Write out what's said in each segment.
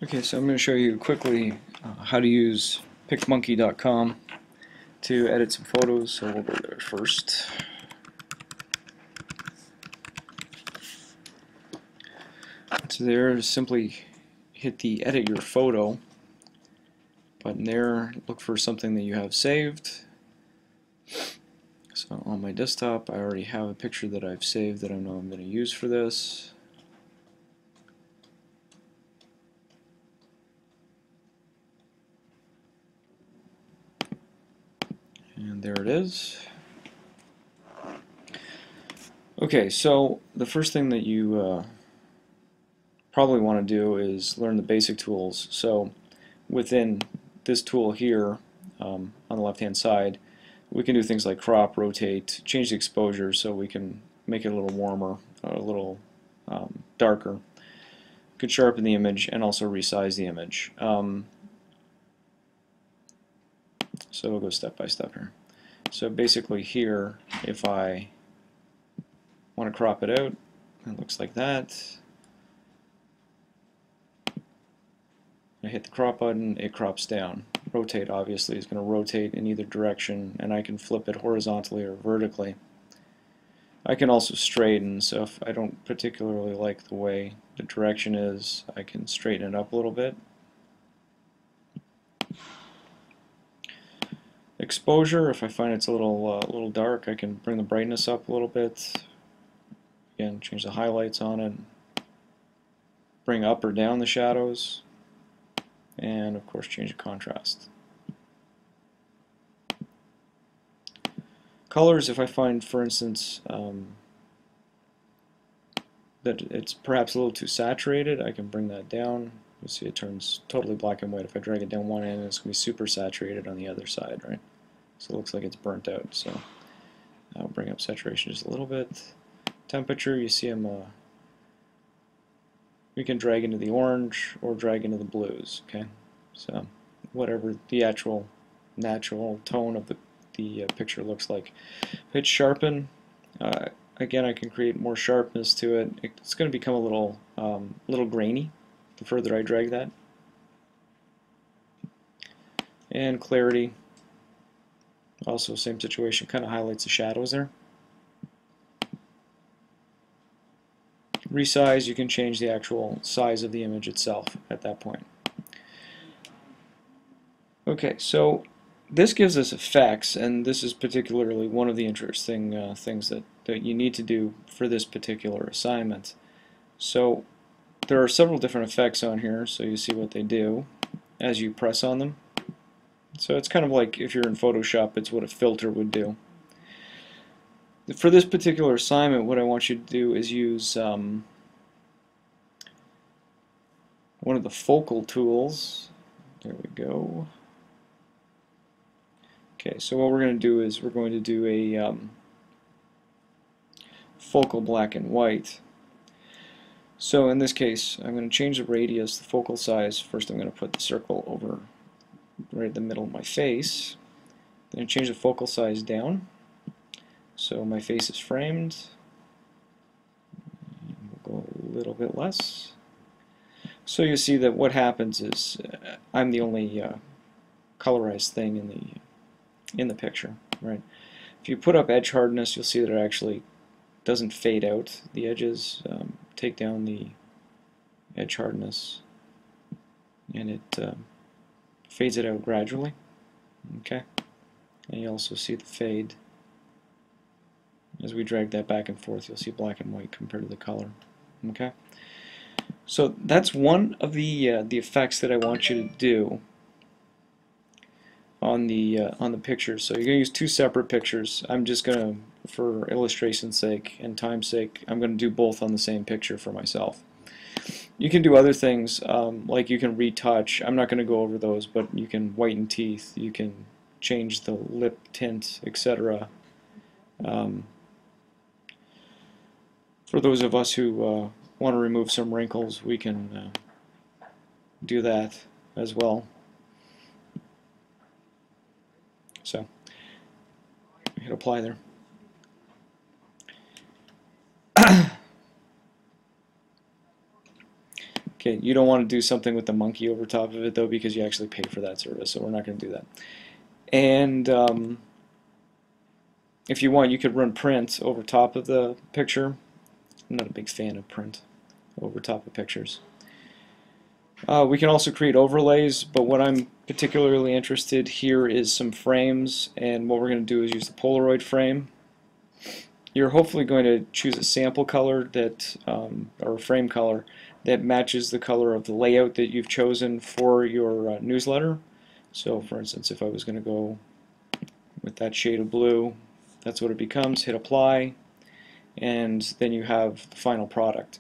Okay, so I'm going to show you quickly how to use PicMonkey.com to edit some photos, so we'll go there first. So there, simply hit the Edit Your Photo button there, look for something that you have saved. So on my desktop I already have a picture that I've saved that I know I'm going to use for this. And there it is. Okay, so the first thing that you probably want to do is learn the basic tools. So within this tool here on the left hand side, we can do things like crop, rotate, change the exposure so we can make it a little warmer, or a little darker. We could sharpen the image and also resize the image. So we'll go step by step here. So basically here, if I want to crop it out, it looks like that. I hit the crop button, it crops down. Rotate obviously is going to rotate in either direction, and I can flip it horizontally or vertically. I can also straighten, so if I don't particularly like the way the direction is, I can straighten it up a little bit. Exposure, if I find it's a little dark, I can bring the brightness up a little bit. Again, change the highlights on it. Bring up or down the shadows. And of course change the contrast. Colors, if I find, for instance, that it's perhaps a little too saturated, I can bring that down. You'll see it turns totally black and white. If I drag it down one end, it's going to be super saturated on the other side, right? So it looks like it's burnt out. So I'll bring up saturation just a little bit. Temperature, you see we can drag into the orange or drag into the blues, okay? So whatever the actual natural tone of the picture looks like. Pitch sharpen, again I can create more sharpness to it. It's going to become a little grainy the further I drag that. And clarity, also same situation, kind of highlights the shadows there. Resize, you can change the actual size of the image itself at that point. Okay, so this gives us effects, and this is particularly one of the interesting things that you need to do for this particular assignment. So there are several different effects on here, so you see what they do as you press on them. So it's kind of like if you're in Photoshop, it's what a filter would do. For this particular assignment, what I want you to do is use one of the focal tools. There we go. Okay, so what we're going to do is we're going to do a focal black and white. So in this case, I'm going to change the radius, the focal size. First I'm going to put the circle over right in the middle of my face. Then I change the focal size down. So my face is framed. We'll go a little bit less. So you see that what happens is I'm the only colorized thing in the picture, right? If you put up edge hardness, you'll see that it actually doesn't fade out the edges. Take down the edge hardness, and it fades it out gradually. Okay, and you also see the fade. As we drag that back and forth, you'll see black and white compared to the color. Okay, so that's one of the effects that I want you to do on the pictures. So you're going to use two separate pictures. I'm just going to, for illustration's sake and time's sake, I'm going to do both on the same picture for myself. You can do other things, like you can retouch. I'm not going to go over those, but you can whiten teeth, you can change the lip tint, etc. For those of us who want to remove some wrinkles, we can do that as well. So hit apply there. Okay, you don't want to do something with the monkey over top of it though, because you actually pay for that service, so we're not going to do that. And if you want, you could run print over top of the picture. I'm not a big fan of print over top of pictures. We can also create overlays, but what I'm particularly interested here is some frames, and what we're going to do is use the Polaroid frame. You're hopefully going to choose a sample color that, or a frame color that matches the color of the layout that you've chosen for your newsletter. So for instance, if I was going to go with that shade of blue, that's what it becomes. Hit apply, and then you have the final product.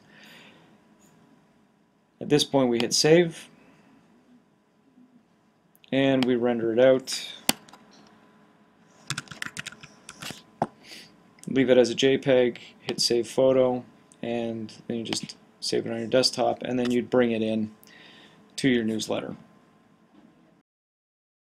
At this point we hit save, and we render it out. Leave it as a JPEG, hit save photo, and then you just save it on your desktop, and then you'd bring it in to your newsletter.